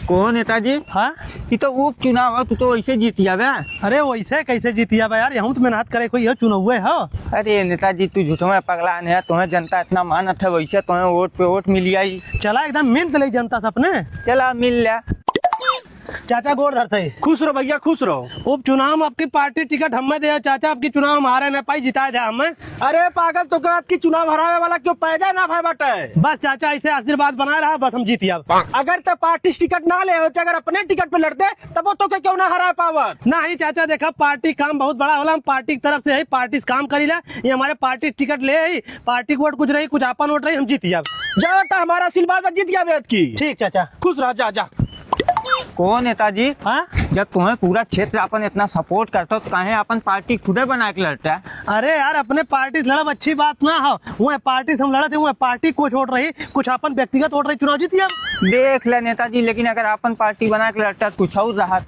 कौन नेताजी? हाँ ये तो उप चुनाव है, तू तो वैसे जीतिया बे। अरे वैसे कैसे जीतिया बा यार, यहाँ तो मेहनत करे कोई है चुनाव हुए है। अरे नेताजी तू झूठो में पगला है, तुम्हें जनता इतना मानत है, वैसे तुम्हें वोट पे वोट मिल आई। चला एकदम मिल ले जनता से अपने। चला मिल लिया। चाचा गोड़ धरते खुश रहो भैया खुश रहो। उपचुनाव में आपकी पार्टी टिकट हमें दे चाचा, आपकी चुनाव हमारे न पाई जिताए दे हमें। अरे पागल तो आपकी चुनाव हरावे वाला क्यों पैदा ना भाई बटे। बस चाचा ऐसे आशीर्वाद बनाए रहा, बस हम जीतिया। अगर तो पार्टी टिकट ना ले होते, अगर अपने टिकट पे लड़ते तब वो तो क्यों ना हरा पावत। नहीं चाचा देखा, पार्टी काम बहुत बड़ा होला, हम पार्टी की तरफ से है, पार्टी से काम करी ला। ये हमारे पार्टी टिकट ले आई, पार्टी वोट कुछ रही, कुछ आपन वोट रही, हम जीतिया। जाओ तो हमारा आशीर्वाद जीत गया बेद की। ठीक चाचा खुश रह, जा जा। कौन नेताजी? हाँ जब तुम्हें पूरा क्षेत्र अपन इतना सपोर्ट करता तो काहे अपन पार्टी खुदे बना के लड़ता है? अरे यार अपने पार्टी से लड़ब अच्छी बात ना हो, वो पार्टी से हम लड़ते हुए पार्टी कुछ वोट रही, कुछ अपन व्यक्तिगत वोट रही, चुनाव जीतिया। देख ले नेताजी, लेकिन अगर अपन पार्टी बना के लड़ता तो कुछ और रहा।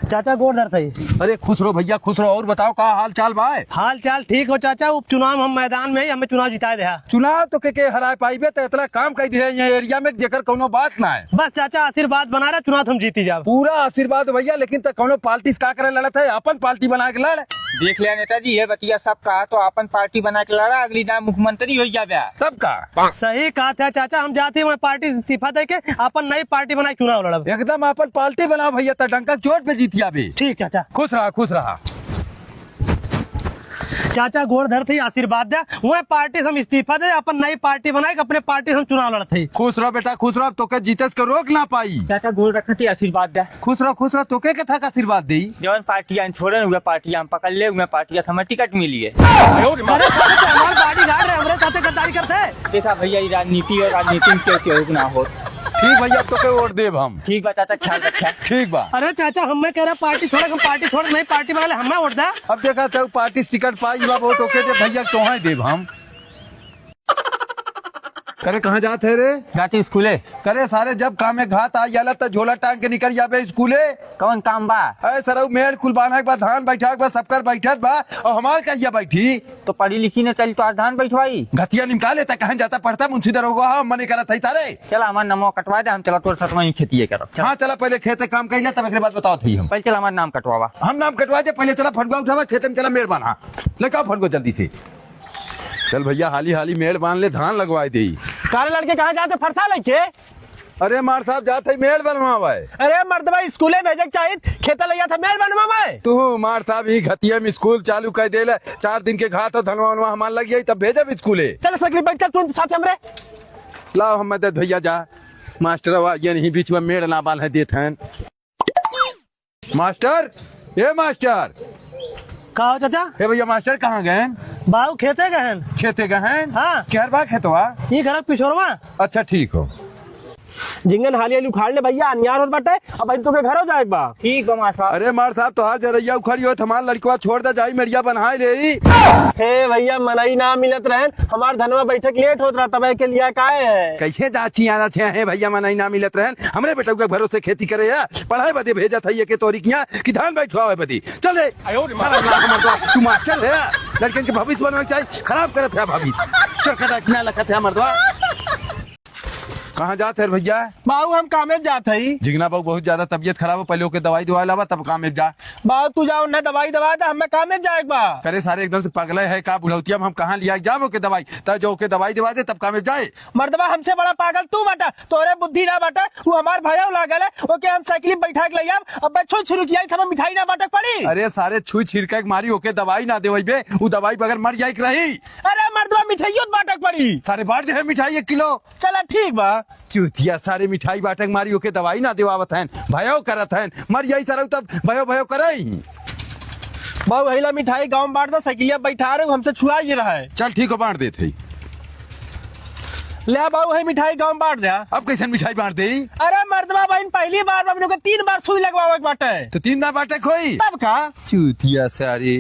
चाचा गोड़ धरते। अरे खुश रहो भैया खुश रहो। और बताओ का हाल चाल भाई? हाल चाल ठीक हो चाचा, उपचुनाव हम मैदान में ही, हमें चुनाव जिताए दे। चुनाव तो के हराए पाइबे तो इतना काम कर दिए ये एरिया में जेकर कोनो बात ना है। बस चाचा आशीर्वाद बना रहा, चुनाव हम जीती जाओ। पूरा आशीर्वाद भैया, लेकिन तो कोनो पार्टी से का करे लड़त है, अपन पार्टी बना के लड़। देख लिया नेताजी, ये बतिया सब कहा तो अपन पार्टी बना के लड़ा, अगली दाम मुख्यमंत्री हो जाए। तब का सही कहा था चाचा, हम जाते हैं पार्टी इस्तीफा दे के अपन नई पार्टी बनाए चुनाव लड़ब। एकदम अपन पार्टी बनाओ भैया, तो डंका चोट पे जीतिया भी। ठीक चाचा। खुश रहा खुश रहा। चाचा गोड़ धरते आशीर्वाद दे, वह पार्टी से हम इस्तीफा दे, अपन नई पार्टी बनाए अपने पार्टी से हम चुनाव लड़ते। खुश रहो बेटा खुश रहो, तोके जीतस के रोक ना पाई। चाचा गोल रखती आशीर्वाद दे। खुश रहो तोके के था आशीर्वाद दी। जवन पार्टियां छोड़े हुए पार्टियां पकड़ ले हुए पार्टियां हमें टिकट मिली है। अरे हमारी पार्टी गाड़ रहे, हमारे साथे गद्दारी करते। देखा भैया, ये राजनीति और राजनीति में क्यों ना हो। ठीक भैया, तोके वोट देब हम। ठीक बा चाचा, ख्याल रखा। ठीक बा। अरे चाचा हमें कह रहा पार्टी छोड़े, हम पार्टी छोड़ नई पार्टी बना ले, हमें वोट दे। अब देखा तो पार्टी से टिकट पाई बा, वोट ओके दे भैया, तोहे देब हम। करे कहाँ जाते रे? जाती स्कूले। करे सारे जब काम में घात आ जाला तो झोला टांग के निकल जाबे स्कूले। कौन काम बा? अरे सर मेड़ कुल बांधा के बाद धान बैठा के बाद सबकर बैठत बा, और हमार कहिया बैठी। तो पढ़ी लिखी ने चली तो आज धान बैठवाई। घतिया निकाल लेता, कहाँ जाता पढ़ता मुंशी दरोगा हम मने करत है तारे। चला हमारा नाम कटवा दे, हम चला तोर साथ वहीं खेती करो। हाँ चला पहले खेते काम कहिला, तब एक बात बताओ थी हम। पहले चला हमारा नाम कटवावा। हम नाम कटवा दे, पहले चला फटुआ उठावा, खेते में चला मेड़ बांधा। लेका फटको जल्दी से चल भैया, हाली हाली मेड़ बांध ले, धान लगवाए दे। कारे लड़के कहाँ जाते फरसा लेके? अरे मार साहब जाते मेड़ बनवावे। अरे मर्दबा स्कूले भेजे चाहिए, खेता लिया था मेल बनवा। तू मार साहब ही घतिया में स्कूल चालू कर दे, 4 दिन के घात और धनवा वनवा हमार लग गई, तब भेजब स्कूले। चल सकली बैठ चल तुरंत साथ हमरे। लाओ हम मदद भैया जा। मास्टर ये नहीं बीच में मेड़ ना बांध देते हैं। मास्टर ये मास्टर कहा हो चाचा? हे भैया मास्टर कहाँ गए? बाबू खेते गए हैं। खेते गए हैं? हाँ क्या बा खेतवा? ये घर पिछोरवा। अच्छा ठीक हो। जिंगन हाली हाली उखाड़ ले भैया, अन्यार होत बाटे, अब तो के घर हो जाए बा। ठीक बा मास्टर। अरे मार साहब तो हाथ जरैया उखड़ी हो, हमार लड़कवा छोड़ दे जाई मेरिया बनाए ले। हे भैया मनई ना मिलत रहे, हमार धनवा बैठक लेट होत रहा, तब के लिया काहे है। कैसे दाची आना छे है भैया, मनाई ना मिलत रहे, हमरे बेटा के भरोसे खेती करे है, पढ़ाई बदे भेजा था ये के तोरी किया कि धान बैठवावे बदी। चल रे साला तू मास्टर है, लड़कन के भविष्य बनवाए चाहिए, खराब करत है भविष्य। चल कदा किना लखत है मर्दवा। कहाँ जाते हैं भैया? बाबू हम कामे जात हई। जिगना बाबू बहुत ज्यादा तबियत खराब है, पहले ओके दवाई दवा लावा तब काम में जा। बाबू तू जाओ न दवाई दवा दे, हमें कामे जाए बा। करे सारे एकदम से पगले है का बुढ़ौतिया, हम कहाँ लिया जाम ओके दवाई, तब जो ओके दवाई दवा दे तब काम में जाए। मर्दबा हमसे बड़ा पागल तू बाटा, तोरे बुद्धि ना बाटा, वो हमार भैया लागल है, ओके हम साइकिल बैठा के लिया, अब बच्चों शुरू किया था, मिठाई ना बाटक पड़ी। अरे सारे छुई छिड़के मारी ओके दवाई ना दे बे, वो दवाई बगैर मर जाए रही। अरे मर्दबा मिठाइयों बाटक पड़ी। सारे बांट दे मिठाई 1 किलो। चला ठीक बा। चूतिया सारे मिठाई बाटक मारी ओके दवाई ना देवावत हैं, भयो करत हैं, मर जाई सारा तब भयो भयो करे। बाबू हिला मिठाई गाँव में बांट दो, साइकिलिया बैठा रहे हमसे छुआ ही रहा है। चल ठीक हो बांट दे थे। ले बाबू है मिठाई गाँव में बांट दिया। अब कैसे मिठाई बांट दे? अरे मर्दबा बहन पहली बार को 3 बार सुई लगवावे बाटे, तो 3 ना बाटक होई तब का। चूतिया सारी।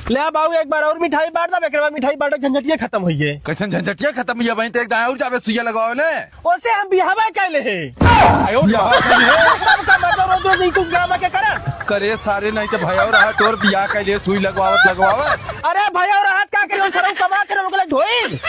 ले बाबू एक बार और मिठाई बांट दो, एक बार मिठाई बांटक झंझटिया खत्म हुई है। कैसे झंझटिया खत्म हुई है बहन, तो एक दाएं और जावे सुइया लगाओ ने। ओसे हम बिहावा कैले है। बियाह कैले है? तब का मर्दबा रोज नहीं तू ड्रामा के कर। करे सारे नहीं तो भयो रहा तोर बियाह के लिए सुई लगवावत। अरे भैया और हाथ का करे सरऊ कमा करे ओकले ढोई।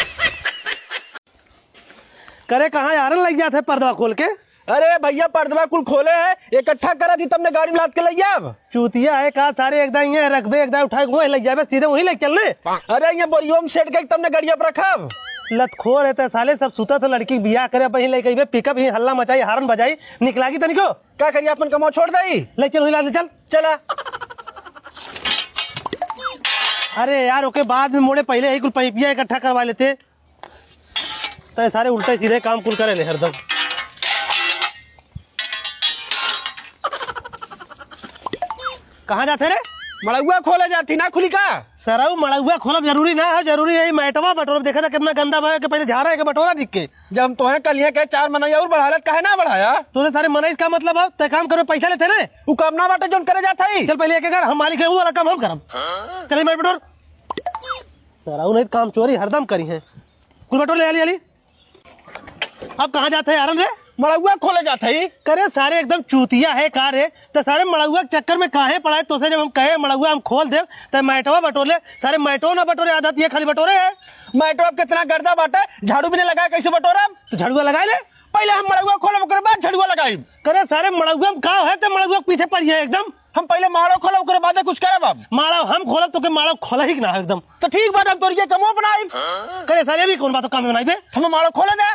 करे कहाँ यार लग जाते पर्दा खोल के। अरे भैया पर्दवा कुल खोले है, इकट्ठा करा थी तुमने गाड़ी में लाद के ले अब। चूतिया है कहा सारे एकदम ये रखबे एकदम उठा के वहीं लग जाए सीधे वहीं लग चलने। अरे ये बोरियो में सेट के तुमने गाड़िया पर रखा। लतखोर रहता है साले, सब सुता तो लड़की बियाह करे वहीं लेके पिकअप ही हल्ला मचाई हारन बजाई निकलागी तनिको क्या करिए अपन कमाओ छोड़ दई। ले चल वहीं लाद चल। चला। अरे यार ओके बाद में मोड़े पहले ही कुल पैपिया इकट्ठा करवा लेते तो सारे उल्टे सीधे काम कुल करे ले हरदम। कहाँ जाते रे? मड़ुआ खोले जाती ना खुली का सराऊ मड़ुआ खोलब जरूरी ना है, जरूरी है मैटवा बटोरा देखा था कितना गंदा भाई के पहले झाड़ा है के बटोरा दिख के। जब तुम्हें कल के 4 मनई और बढ़ा काहे ना बढ़ाया। तो सारे मनई का मतलब है तय काम करो पैसा लेते ना वो काम ना बाटे जो करे जाता ही। चल पहले एक हम मालिक है वो वाला काम हम करम। चलिए मैं बटोर सराऊ नहीं काम चोरी हरदम करी है कुल बटोर ले आली। अब कहाँ जाते हैं यार रे? मड़ुआ खोले जाता ही। करे सारे एकदम चूतिया है कार है तो सारे मड़ुआ के चक्कर में काहे पड़ाए तो से जब हम कहे मड़ुआ हम खोल दे तो मैटवा बटोले सारे मैटो ना बटोरे आदत ये खाली बटोरे है। मैटो अब कितना गर्दा बाटा झाड़ू भी नहीं लगाया कैसे बटोरा तो झाड़ुआ लगा ले पहले हम मड़ुआ खोलब ओकरे बाद झाड़ुआ लगाई। करे सारे मड़ुआ में का है तो मड़ुआ पीछे पड़ जाए एकदम। हम पहले माड़ो खोलब ओकरे बाद कुछ करब। अब माड़ा हम खोलब तो के माड़ा खोला ही ना एकदम। तो ठीक बात हम तोरिए कमो बनाई। करे सारे भी कौन बात काम बनाई बे हम माड़ो खोले दे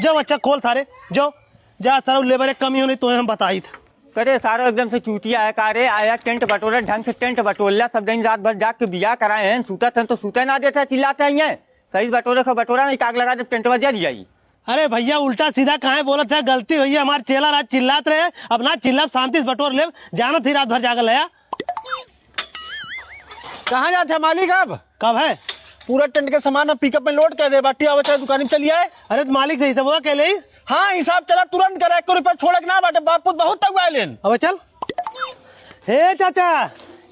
जो अच्छा खोल सारे जो जा सर लेबर कमी होनी तो हम बताई था। करे सारा एकदम से चूतिया है कारे आया टेंट बटोरा ढंग से टेंट बटोला सब दिन रात भर जाग के बिया कराए हैं सूता थे तो सूते ना देते चिल्लाते हैं सही बटोरे का बटोरा नहीं काग लगा दे टेंट बजा दिया। अरे भैया उल्टा सीधा कहाँ बोला था गलती हुई है हमारे चेला रात चिल्लाते रहे अपना चिल्ला शांति से बटोर ले जाना थी रात भर जाकर लया। कहाँ जाते मालिक अब कब है? पूरा टेंट के सामान पिकअप में लोड कर दे बाटी आवे चाहे दुकान में चली आए। अरे तो मालिक से हिसाब हुआ के ले। हाँ हिसाब चला तुरंत करे 1 रुपया छोड़े ना बाटे बापू बहुत तक आए लेन। अब चल हे चाचा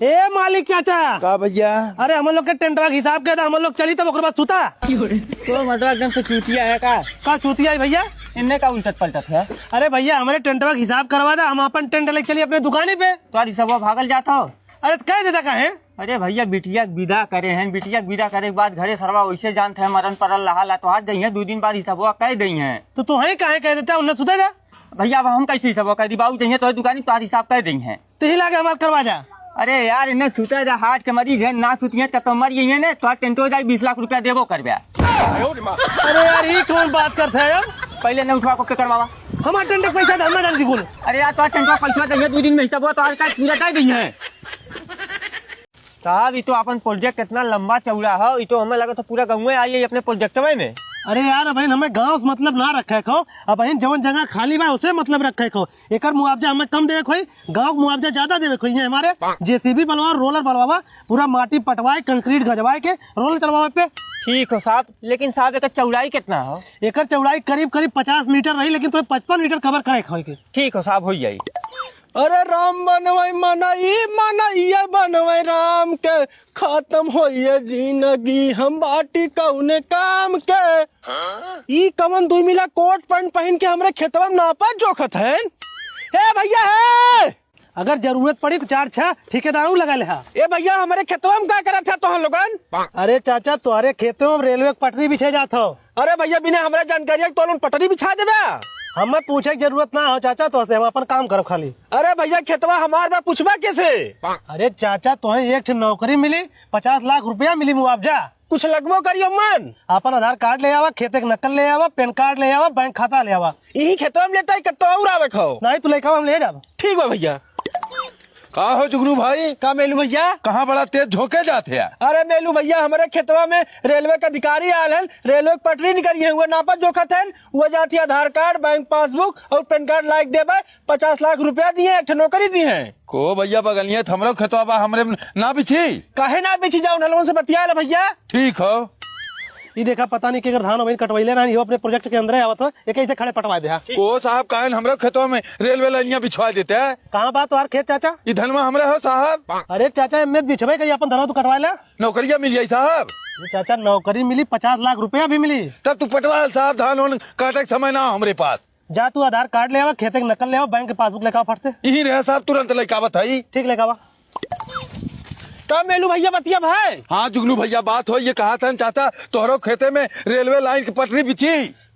ए मालिक चाचा का भैया अरे हम लोग के टेंटवा के हिसाब के हम लोग चली तब ओकर बाद सुता तो मतलब एकदम से चूतिया है का चूतिया है भैया इनने का उल्टत पलटत है। अरे भैया हमारे टेंटवा का हिसाब करवा दे हम अपन टेंट लेके चलिए अपने दुकान पे। तो सब भागल जाता हो। अरे कह देता का है? अरे भैया बिटिया विदा करे हैं बिटिया विदा करे के बाद घरे सरवा वैसे जानते हैं मरण परल लहा तो हाथ गई है 2 दिन बाद हिसाब कह गई है। तो है कहे कह देता उन्हें सुते जा भैया अब हम कैसे हिसाब कह दी बाबू चाहिए तो दुकान तो हिसाब कर दी है तो ही लाके हमारे करवा जा। अरे यार इन्हें सुते जा हार्ट के मरीज है ना सुतिए तो मर गई है तो टेंटो जाए 20 लाख रुपया देवो कर। अरे यार ये कौन बात करते है यार? पहले न उठवा को पे करवावा हमारे टेंट पैसा धरना डाल दी बोल। अरे यार तो टेंटो पैसा चाहिए 2 दिन में हिसाब तो आज पूरा कर गई है। साहब ये तो अपन प्रोजेक्ट इतना लंबा चौड़ा है ये तो हमें लगा तो पूरा गाँव आई है अपने प्रोजेक्ट में। अरे यार अब हमें गांव से मतलब ना रखे खो अब जवन जगह खाली बा उसे मतलब रखे खो एक मुआवजा हमें कम देवे खोई गांव को मुआवजा ज्यादा देवे खोई हमारे जेसीबी बनवा रोलर बनवा पूरा माटी पटवाए कंक्रीट गजवाए के रोलर चलवाए पे। ठीक हो साहब लेकिन साहब एक चौड़ाई कितना हो? एक चौड़ाई करीब 50 मीटर रही लेकिन तो 55 मीटर कवर करे खोई के। ठीक हो साहब हो जाये। अरे राम बनवाई मनैया बनवाई राम के खत्म होइए जिंदगी हम बाटी कौने काम के। ई कमन 2 मिला कोट पैंट पहन के हमरे खेतवा में नापा जोखत है। हे भैया है अगर जरूरत पड़ी तो 4-6 ठेकेदारों लगा ले। ए भैया हमारे खेतवा में क्या करा था तो हम लोगन? अरे चाचा तुम्हारे खेतों में रेलवे पटरी बिछे जाता हो। अरे भैया बिना हमारे जानकारी तो पटरी बिछा देवे। हमें पूछे की जरूरत ना हो चाचा तो हम अपन काम करो खाली। अरे भैया खेतवा हमारे बा पूछवा कैसे? अरे चाचा तुम्हें एक नौकरी मिली 50 लाख रुपया मिली मुआवजा कुछ लगभो करियो मन। अपन आधार कार्ड ले आवा खेते की नकल ले आवा पैन कार्ड ले आवा बैंक खाता ले आवा। यही खेतवा में लेता है कत्तो और आवे खाओ नहीं तो लेकर हम ले जाब। ठीक बा भैया। का हो जुगनू भाई का मेलू भैया कहाँ बड़ा तेज झोंके जाते हैं? अरे मेलू भैया हमारे खेतवा में रेलवे का अधिकारी आयल है रेलवे की पटरी निकली है वो नापा जोखत है वो जाती आधार कार्ड बैंक पासबुक और पैन कार्ड लायक देवे 50 लाख रुपया दिए एक नौकरी दी है। को भैया बगलिए हमरो खेतवा बा हमरे ना बिछी काहे ना बिछी जाओ नलवन से बतिया भैया। ठीक हो ये देखा पता नहीं कि अगर धान वही कटवाइले ना यो अपने प्रोजेक्ट के अंदर आवत हो एक ऐसे खड़े पटवा दे। को साहब काहे हमरे खेतवा में रेलवे लाइनियां बिछवा देते हैं? कहाँ बात तुम्हारे खेत चाचा? ये धनवा हमरे हो साहब। अरे चाचा मेद बिछवे कहीं अपन धनवा तो कटवा ले। नौकरिया मिल जाये साहब। ये चाचा नौकरी मिली 50 लाख रुपया भी मिली। तब तू पटवा साहब धान काटे के समय ना हमरे पास। जा तू आधार कार्ड ले आवा खेते की नकल ले आवा बैंक के पासबुक लेकर फटते। यही रहे साहब तुरंत लेकावत है। ठीक लेकर आवा। का मेलू भैया बतिया भाई। हाँ जुगनू भैया बात हो ये कहा था चाचा तोहरो खेते में रेलवे लाइन की पटरी बिछी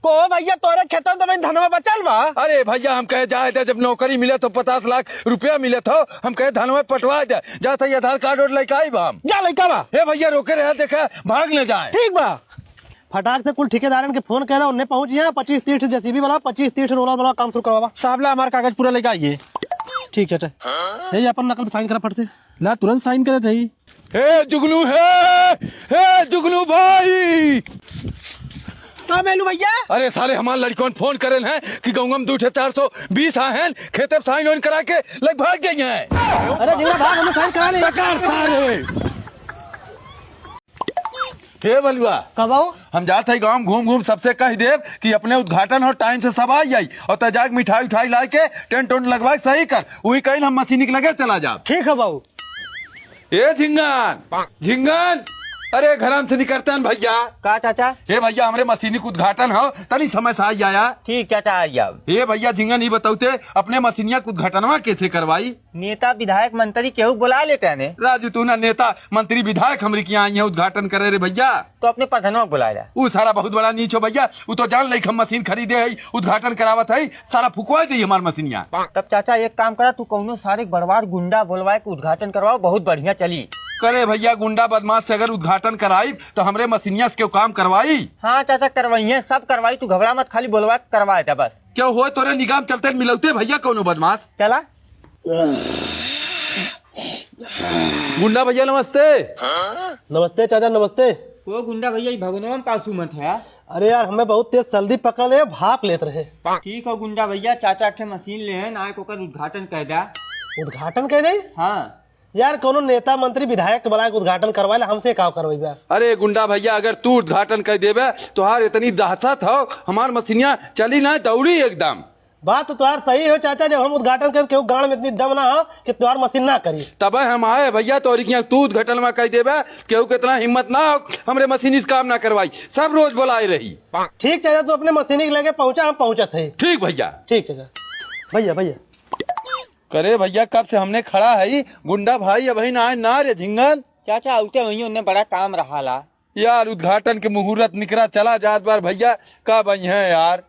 को भैया तोरे खेतों में तो धनवा बचल बा। अरे भैया हम कहे जाए थे जब नौकरी मिले तो 50 लाख रुपया मिले तो हम कहे धन में पटवा दे जाता ही आधार कार्ड और लेके आई बा हम। जा लड़का बा। हे भैया रोके रहे देखा भाग ले जाए। ठीक बा। फटाक से कुल ठेकेदारन के फोन कर उन्हें पहुंच गया 25-30 जेसीबी वाला 25-30 रोलर वाला काम शुरू करवा। साहब ला हमारा कागज पूरा लेके आइए। ठीक चाचा यही अपन नकल साइन करा पड़ते ला तुरंत साइन करे थे। हे जुगनू भाई हाँ मेलू भैया। अरे साले हमारे लड़कों फोन करे हैं कि गंगम 420 हैं खेते साइन ऑन करा के लग भाग गई हैं। अरे जिंगा भाग हमें साइन करा ले सारे हे बलुआ कब आओ हम जाते हैं गांव घूम सबसे कह देव कि अपने उद्घाटन और टाइम से सब आ जाई और तजाक मिठाई उठाई ला के टेंट उंट लगवा के सही कर वही कहीं हम मशीनी के लगे चला जा। ठीक है बाबू। ए झिंगन अरे घर से निकलते हैं भैया। का चाचा? हे भैया हमारे मशीनी के उद्घाटन हो तनी समय से आई आया। ठीक चाचा आई अब। हे भैया झिंगन ही बताते अपने मशीनिया के उद्घाटन कैसे करवाई? नेता विधायक मंत्री केहू बुला लेते हैं ने। राजू तू ना नेता मंत्री विधायक हमारे की आई है उद्घाटन करे रे भैया तो अपने प्रधानों को बुलाया। वो सारा बहुत बड़ा नीच हो भैया वो तो जान ले हम मशीन खरीदे है उद्घाटन करावत है सारा फुकवा दी हमारी मशीनिया। तब चाचा एक काम करा तू कौनो सारे बड़वार गुंडा बोलवाए के उद्घाटन करवाओ बहुत बढ़िया चली। करे भैया गुंडा बदमाश से अगर उद्घाटन कराई तो हमरे मशीनिया से क्यों काम करवाई? हाँ चाचा करवाई है सब करवाई तू घबरा मत खाली बोलवा करवाए था बस। क्यों हो तोरे निगाम चलते मिलौते भैया कौनो बदमाश चला। गुंडा भैया नमस्ते। नमस्ते चाचा नमस्ते। वो गुंडा भैया भगवान कासू मत है। अरे यार हमें बहुत तेज सर्दी पकड़ ले भाप लेते रहे। ठीक है गुंडा भैया चाचा के मशीन ले हैं ना को उद्घाटन कर दा। उद्घाटन कह दे हाँ यार कोनो नेता मंत्री विधायक के बुला के उद्घाटन करवाए हमसे का करवाई। अरे गुंडा भैया अगर तू उद्घाटन कर देवे तो हार इतनी दहशत हो हमार मशीनिया चली ना दौड़ी एकदम। बात तो तुम्हार सही हो चाचा जब हम उद्घाटन कर केहू गाड़ में इतनी दम ना हो कि तुम्हार मशीन ना करी तब हम आए भैया तो तू उद्घाटन में कह देवे केहू के इतना हिम्मत ना हो हमरे मशीन इस काम ना करवाई सब रोज बोलाई रही। ठीक चाचा तू अपने मशीन के लगे पहुंचा हम पहुंचत है। ठीक भैया। ठीक चाचा भैया भैया करे भैया कब से हमने खड़ा है गुंडा भाई अब ना रे झिंगन। चाचा आउते वही उन्हें बड़ा काम रहा ला यार उद्घाटन के मुहूर्त निकला चला जात बार भैया कब आई है यार?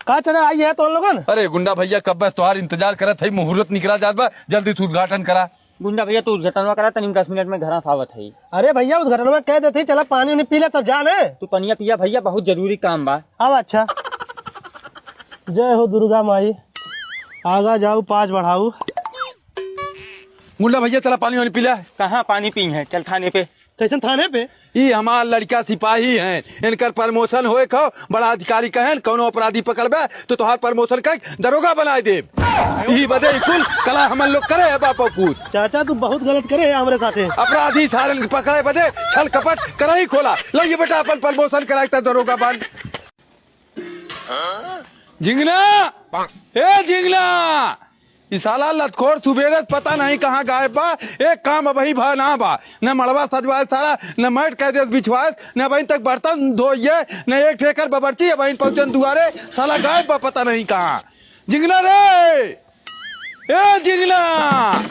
का चाचा आई है तो लोगन? अरे गुंडा भैया कब बस तुम्हार इंतजार करत है मुहूर्त निकला जात बा जल्दी तू उद्घाटन करा। गुंडा भैया तू उद्घाटन करा तनी 10 मिनट में घर आवत है। अरे भैया उद्घाटन में कह देते चला पानी उन्हें पी ले तब जाने तू पनिया पिया भैया बहुत जरूरी काम बा। अब अच्छा जय हो दुर्गा माई आगा जाऊ 5 बढ़ाऊ। गुंडा भैया चला पानी वानी पी ले। कहाँ पानी पी है चल थाने पे। कैसे थाने पे? ये हमार लड़का सिपाही हैं इनकर प्रमोशन होए खो बड़ा अधिकारी कहें कौनो अपराधी पकड़बे तो तुहार प्रमोशन कर दरोगा बनाए दे यही बदे कुल कला हम लोग करे है बापा कूद। चाचा तू बहुत गलत करे है हमारे साथे। अपराधी सारे पकड़े बदे छल कपट करा ही खोला लो ये बेटा अपन प्रमोशन कराए दरोगा बन। झिंगना ए झिंगना इस साला लतखोर सुबेरे पता नहीं कहाँ गायब बा। एक काम अब भा ना बा न मड़वा सजवाए सारा न मैट कह दे बिछवाए न बहन तक बर्तन धोइए न एक ठेकर बबरची है बहन पहुंचन दुआरे साला गायब बा पता नहीं कहाँ। झिंगना रे ए झिंगना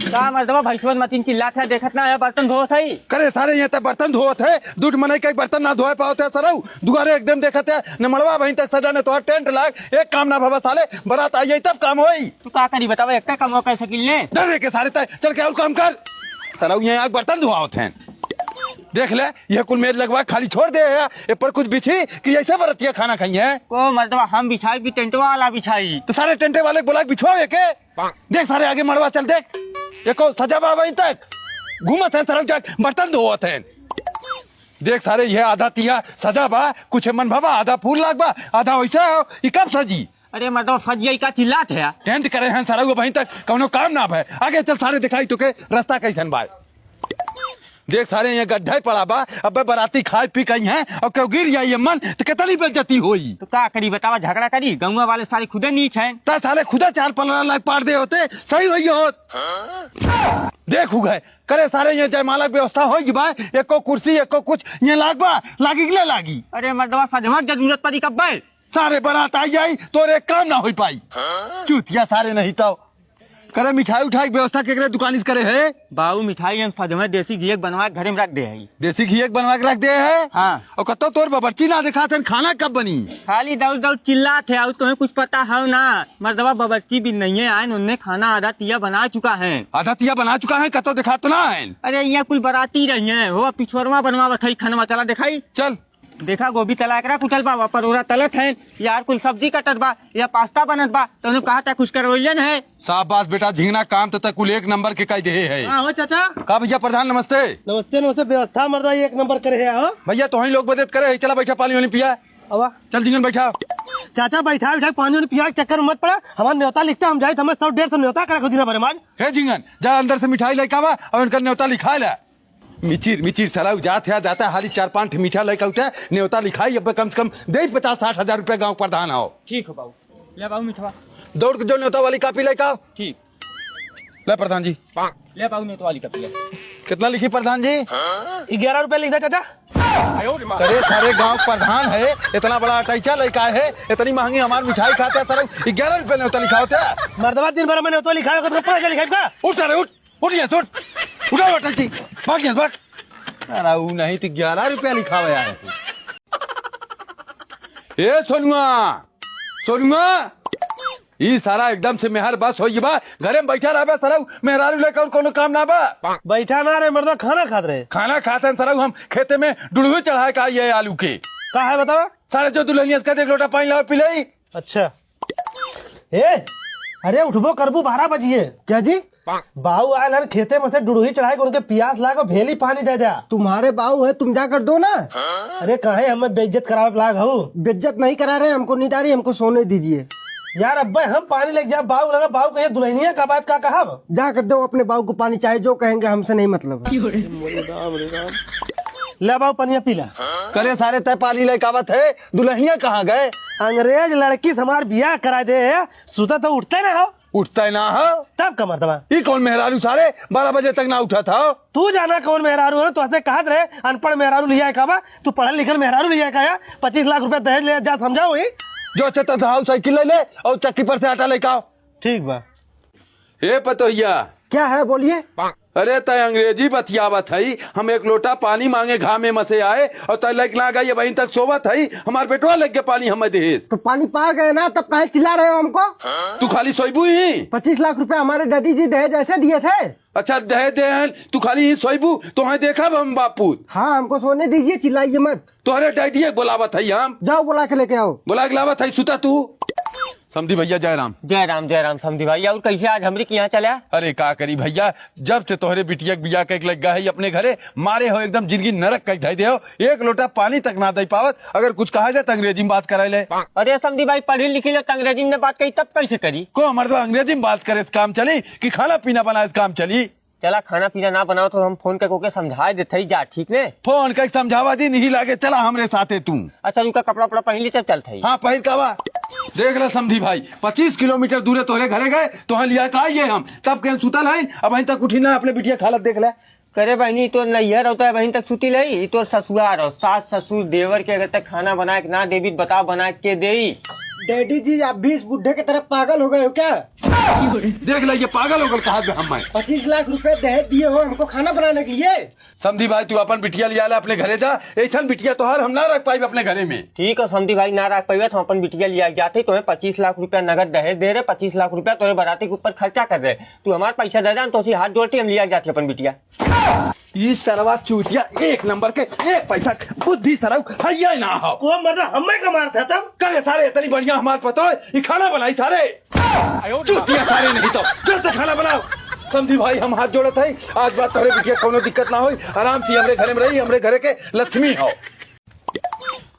का मर्दवा भैंसवन मतीन चिल्लात है देखत ना है बर्तन धोत है। करे सारे यहाँ तक बर्तन धोत है दूध मनाई का बर्तन ना धोए पाते सरऊ दुआरे एकदम देखते है न मड़वा बहन तक सजा ने तो टेंट लाग एक काम ना भवा साले बारात आई तब काम होई। तू का करी बतावा एक काम कर सकिल ने डरे के सारे तय चल के और काम कर सरऊ यहाँ आग बर्तन धोआवत हैं देख ले यह कुल मेज लगवा खाली छोड़ दे ये पर कुछ बिछी कि ऐसे बरतिया खाना खाई है को मर्दवा हम बिछाई भी टेंटवा वाला बिछाई तो सारे टेंटे वाले बोला बिछवाओ के देख सारे आगे मड़वा चल देख एको सजा बाबा तक घूमत है सड़क जाक बर्तन धोवत हैं देख सारे ये आधा तिया सजा बा कुछ मन भावा आधा फूल लाग बा आधा वैसा हो ये कब सजी। अरे मर्दवा फजिया का चिल्लात है टेंट करे हैं सारा वहीं तक कौनो काम ना है आगे चल सारे दिखाई तुके रास्ता कैसन बा देख सारे यहाँ गड्ढा पड़ा बा अब बराती खाए पी गई हैं और क्यों गिर जाइए मन तो कितनी बेइज्जती होई। तो क्या करी बतावा झगड़ा करी गाँव वाले सारे खुदे नीच हैं ता साले खुदा 4 पलड़ा लाग पार दे होते सही होई होत देख गए करे सारे यहाँ जयमाला व्यवस्था होगी बा एको कुर्सी एको कुछ यहाँ लागबा लागी के लागी। अरे मर्दवा सजवा जरूरत पड़ी कब बैल सारे बारात आई तोरे काम ना हो पाई चूतिया सारे नहीं तो करे मिठाई उठाई व्यवस्था केकरे दुकान इस करे है बाबू मिठाई हम फजमे देसी घी एक बनवा के घरे में रख दे है। देसी घी एक बनवा के रख दे है। हाँ। और कतो तोर बबरची ना दिखा थे खाना कब बनी। खाली दौड़ दौड़ चिल्ला थे और तुम्हें कुछ पता है ना मर्दबा बबरची भी नहीं है आए उनने खाना आधा तिया बना चुका है। आधा तिया बना चुका है कतो दिखा तो ना है। अरे यहाँ कुल बराती रही है हो पिछोरमा बनवा बथई खनवा चला दिखाई चल देखा गोभी तला करा कुचल बा परोरा तलत है यार कुल सब्जी कटत बा या पास्ता बनत बा तो उन्हें कहा था कुछ करवैलन है। शाबाश बेटा झिंगना काम तो कुल एक नंबर के कह दे है। हाँ हो चाचा। का भैया प्रधान नमस्ते। नमस्ते नमस्ते। व्यवस्था मर्दा एक नंबर करे है। हो भैया तो ही लोग मदद करे चला बैठा पानी वाली पिया। अब चल झिंगन बैठा। चाचा बैठा बैठा पानी वानी पिया के चक्कर में मत पड़ा। हमारा न्योता लिखते हम जाए हमें 100-150 न्योता करे खुद ना मान। हे झिंगन जा अंदर से मिठाई लेके आवा और उनका न्योता लिखा ले। मिचिर मिचिर सलाउ जाता हाली 4-5 मीठा लेके उठे न्योता लिखाई अब कम से कम दे 50-60 हजार रुपया गाँव प्रधान हो। ठीक हो बाबू ले बाबू मिठवा दौड़ के जो न्योता वाली कापी लेके आओ। ठीक ले प्रधान जी ले बाबू ने तो वाली कपिया कितना लिखी प्रधान जी। 11 रुपया लिख दे चाचा। अरे सारे गांव प्रधान है इतना बड़ा अटैचा लड़का है इतनी महंगी हमारी मिठाई खाते सर 11 रुपए न्योता लिखा होता। मर्दबा दिन भर में न्योता लिखा होगा तो पैसा लिखा। उठ सारे उठ यहाँ उठ उठाओ अटैची भाग यहाँ भाग। अरे वो नहीं तो 11 रुपया लिखा हुआ है। ए सोनुआ ये सारा एकदम से मेहर बस हो बा घरे में बैठा रहा सर मेहरारू लेकर कोनो काम ना बा। बैठा ना रहे मर्दा खाना खाते रहे। खाना खाते सर हम खेते में डुड़ू चढ़ाए का ये आलू के का है बताओ। सारे जो दुल्हनिया का 1 लोटा पानी लाओ पिले। अच्छा ए अरे उठबो करबू 12 बजिए। क्या जी बाऊ आयल हर खेते में से डुड़ुही चढ़ाए के उनके प्यास लाग भेली पानी दे दिया। तुम्हारे बाऊ है तुम जाकर दो ना। अरे कहे हमें बेइज्जत करावे लाग हो। बेइज्जत नहीं करा रहे हमको नींद आ रही हमको सोने दीजिए। यार अब्बा हम पानी लेके जा बाऊ लगा बाऊ कहे दुल्हनिया का बात का कहा जाकर दो अपने बाऊ को पानी चाहे जो कहेंगे हमसे नहीं मतलब। ले बाऊ पानी पीला। करे सारे तय पानी लेके आवत है दुल्हनिया कहाँ गए। अंग्रेज लड़की से हमार बियाह करा दे सुता तो उठते ना हो। उठता ही ना हो तब कमर दबा। ये कौन मेहरारू सारे 12 बजे तक ना उठा था। तू जाना कौन मेहरारू है तो ऐसे कहा रहे अनपढ़ मेहरारू लिया का तू पढ़ल लिखल मेहरारू लिया का 25 लाख रुपया दहेज ले जा समझाओ। जो अच्छा था साइकिल ले ले और चक्की पर से आटा लेके आओ। ठीक बा। हे पतोहिया क्या है बोलिए। अरे तय अंग्रेजी बतियावत है हम 1 लोटा पानी मांगे घामे में से आए और तय लग ना गई वहीं तक सोवत है हमारे बेटवा लग गया पानी हमें दहेज। तो पानी पा गए ना तब कहे चिल्ला रहे हो हमको। तू खाली सोईबू ही 25 लाख रुपया हमारे डैडी जी दहेज ऐसे दिए थे। अच्छा दहेज दे तू खाली ही सोईबू तो हमें देखा हम बापू। हाँ हमको सोने दीजिए चिल्लाइए मत। तोहरे डैडी बोलावत है हम जाओ बुला के लेके आओ। बुला के लावत है सुता तू। समझी भैया जय राम समझी भाई और कैसे आज हमरे के यहाँ चला। अरे का करी भैया जब से तोहरे बिटिया के बिया के लग गया है अपने घरे मारे हो एकदम जिंदगी नरक कह दे हो 1 लोटा पानी तक ना दे पावत अगर कुछ कहा जाए तो अंग्रेजी में बात करा ले। अरे समझी भाई पढ़ी लिखी ले अंग्रेजी में बात करी तब कैसे करी को मर्द अंग्रेजी में बात करे काम चली कि खाना पीना बनाए काम चली। चला खाना पीना ना बनाओ तो हम फोन करके समझा देते जा ठीक ने। फोन कर समझावा दी नहीं लागे चला हमरे साथे तू। अच्छा उनका कपड़ा उपड़ा पहन ली तब चलते। हाँ पहन कावा देख ला समझी भाई 25 किलोमीटर दूर तोहरे घरे गए तो हाँ लिया का ये हम तब के सुतल है अब वहीं तक उठी ना अपने बिटिया खालत देख ले। करे बहनी तो नैहर होता है बहन तक छुट्टी ली तो ससुरार हो सास ससुर देवर के अगर तक खाना बना के ना देवी बताओ बना के दे। डैडी जी आप भी इस बुढ़े की तरफ पागल हो गए हो क्या। देख ले ये पागल होकर कहा हम 25 लाख रुपए दहेज दिए हो हमको खाना बनाने के लिए। समझी भाई तू अपन बिटिया लिया ले अपने घरे जा ऐसा बिटिया तो हर हम ना रख पाई अपने घरे में। ठीक है समझी भाई ना रख पाई तो अपन बिटिया लिया जाते तुम्हें 25 लाख रुपया नगद दहेज दे रहे 25 लाख रुपया तुम्हें बराती के ऊपर खर्चा कर रहे तू हमारा पैसा दे तो उसी हाथ जोड़ते हम लिया जाते अपन बिटिया। ये सरवा चूतिया 1 नंबर के 1 पैसा बुद्धि सरव हैया ना हो को मतलब हमें का मार था तब करे सारे इतनी बढ़िया हमारे पता है ये खाना बनाई सारे चूतिया सारे नहीं तो जल्द खाना बनाओ। समझी भाई हम हाथ जोड़त है आज बात तोहरे बिटिया कोनो दिक्कत ना हो आराम से हमरे घरे में रही हमरे घरे के लक्ष्मी हो।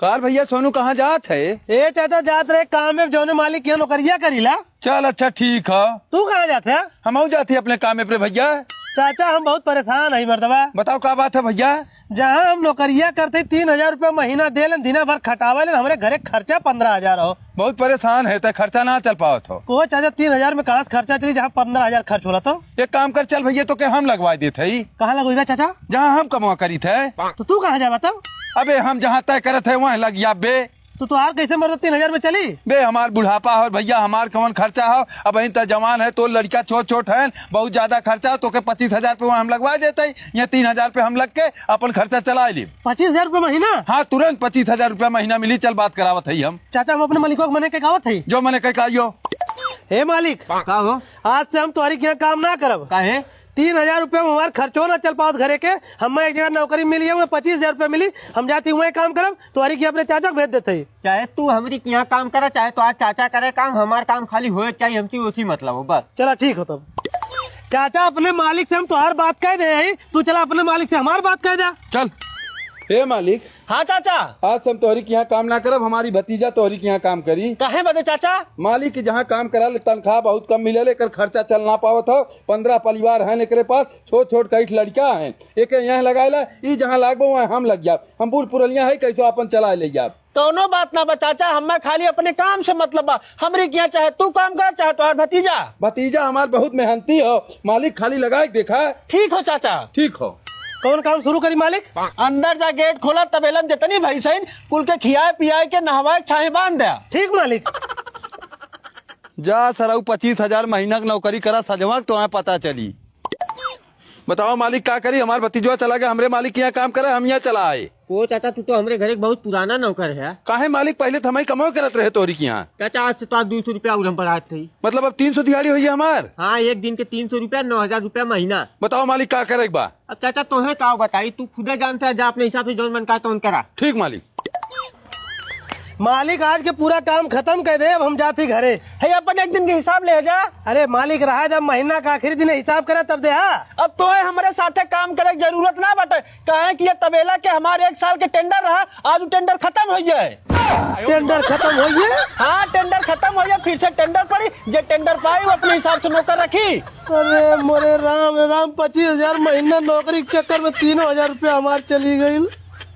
कार भैया सोनू कहाँ जात है। ए चाचा जात रहे काम में जो मालिक यहाँ नौकरिया करीला। चल अच्छा ठीक है तू कहाँ जाते है। हम जाते अपने काम पे भैया। चाचा हम बहुत परेशान है मर्दबा। बताओ क्या बात है भैया। जहाँ हम नौकरिया करते 3000 रुपया महीना दे लेन दिन भर खटावा लेन हमारे घरे खर्चा 15000 हो। बहुत परेशान है तो खर्चा ना चल पाओ तो को चाचा 3000 में कहाँ से खर्चा चली जहाँ 15000 खर्च हो रहा तो। एक काम कर चल भैया तो क्या हम लगवा देते कहाँ लगेगा चाचा। जहाँ हम कमा करी थे तो तू कहाँ जा बताओ। अबे हम जहाँ तय करे थे वहाँ लग या बे तो हार कैसे मर 3,000 में चली? बे हमार बुढ़ापा हो भैया, हमार कौन खर्चा हो। अब अहीं तो जवान है, तो लड़का छोट छोट है, बहुत ज्यादा खर्चा हो तो के 25,000 पे हम लगवा देते, यहाँ 3,000 पे हम लग के अपन खर्चा चला ली। 25,000 रुपये महीना? हाँ तुरंत 25,000 रुपया महीना मिली। चल बात करावत है हम। चाचा हम अपने मालिक को मने के गावत है। जो मैंने कहियो। हे मालिक, का हो आज से हम तुम्हारी यहाँ काम ना करब। काहे? 3,000 रुपया में हमारे खर्चो ना चल पाओ घरे के। हमें एक जगह नौकरी मिली है, 25,000 रुपया मिली, हम जाती वही काम करब, तुम्हारी की अपने चाचा को भेज देते ही। चाहे तू हमारी यहाँ काम करे, चाहे तो आज चाचा करे काम, हमारा काम खाली हो चाहिए, हमसे उसी मतलब हो बस। चला ठीक हो तब। चाचा अपने मालिक से हम तुम्हारी बात कह दे, तू चला अपने मालिक से हमारी बात कह दे। चल। हे मालिक, हाँ चाचा। आज हम तोहरी के यहाँ काम ना करब, हमारी भतीजा तोहरी के यहाँ काम करी। काहे बदे चाचा? मालिक के जहाँ काम करा ले तनख्वाह बहुत कम मिले, लेकर खर्चा चल ना पावत हो। 15 परिवार है एकरे पास, छोट छोट कई लड़का है, एक यहाँ लगाएला, ई जहाँ लागबो वहाँ हम लग जाब। हम बूढ़ पुरलिया है, कैसो अपन चला ले जाब। दोनों बात ना बा चाचा, हमें खाली अपने काम से मतलब बा। हमरे क्या चाहे तू काम कर, चाहे तुम्हार भतीजा। भतीजा हमार बहुत मेहनती हो, मालिक खाली लगाए देखा। ठीक हो चाचा। ठीक हो। कौन काम शुरू करी मालिक? अंदर जा गेट खोला, तबेला में जितनी भैंस है कुल के खियाए पियाए के नहवाए छाए बांध दिया। ठीक मालिक। जा सराऊ 25,000 महीना की नौकरी करा सजवा तो हमें पता चली। बताओ मालिक क्या करी? हमारे भतीजवा चला गया, हमरे मालिक यहाँ काम करे, हम यहाँ चला आए। ओ चाचा, तू तो हमारे घर एक बहुत पुराना नौकर है। काहे मालिक? पहले तो हमें कमाओ करत रहे तोरी की यहाँ। चाचा आज से तो 200 रुपया उलम बढ़ात थी। मतलब अब 300 दिहाड़ी हुई है हमार। हाँ, एक दिन के 300 रुपया, 9,000 रुपया महीना। बताओ मालिक क्या करे एक बार? अब चाचा तुम्हें क्या बताई, तू खुद जानता है, जा अपने हिसाब से जो मन का तो करा। ठीक मालिक। मालिक आज के पूरा काम खत्म कर दे, अब हम जाती घरे। है अपन एक दिन के हिसाब ले जा। अरे मालिक रहा जब महीना का आखिरी दिन हिसाब करे तब दे। हाँ अब तो है हमारे साथे काम करे की जरूरत ना बटे। कहे कि ये तबेला के हमारे 1 साल के टेंडर रहा, आज टेंडर खत्म हो जाए। टेंडर खत्म हो गया? हाँ टेंडर खत्म हो जाए, फिर से टेंडर पड़ी, जो टेंडर पाई वो अपने हिसाब से नौकर रखी। अरे मोरे राम राम, 25,000 महीना नौकरी के चक्कर में 3,000 रुपया हमार चली गई।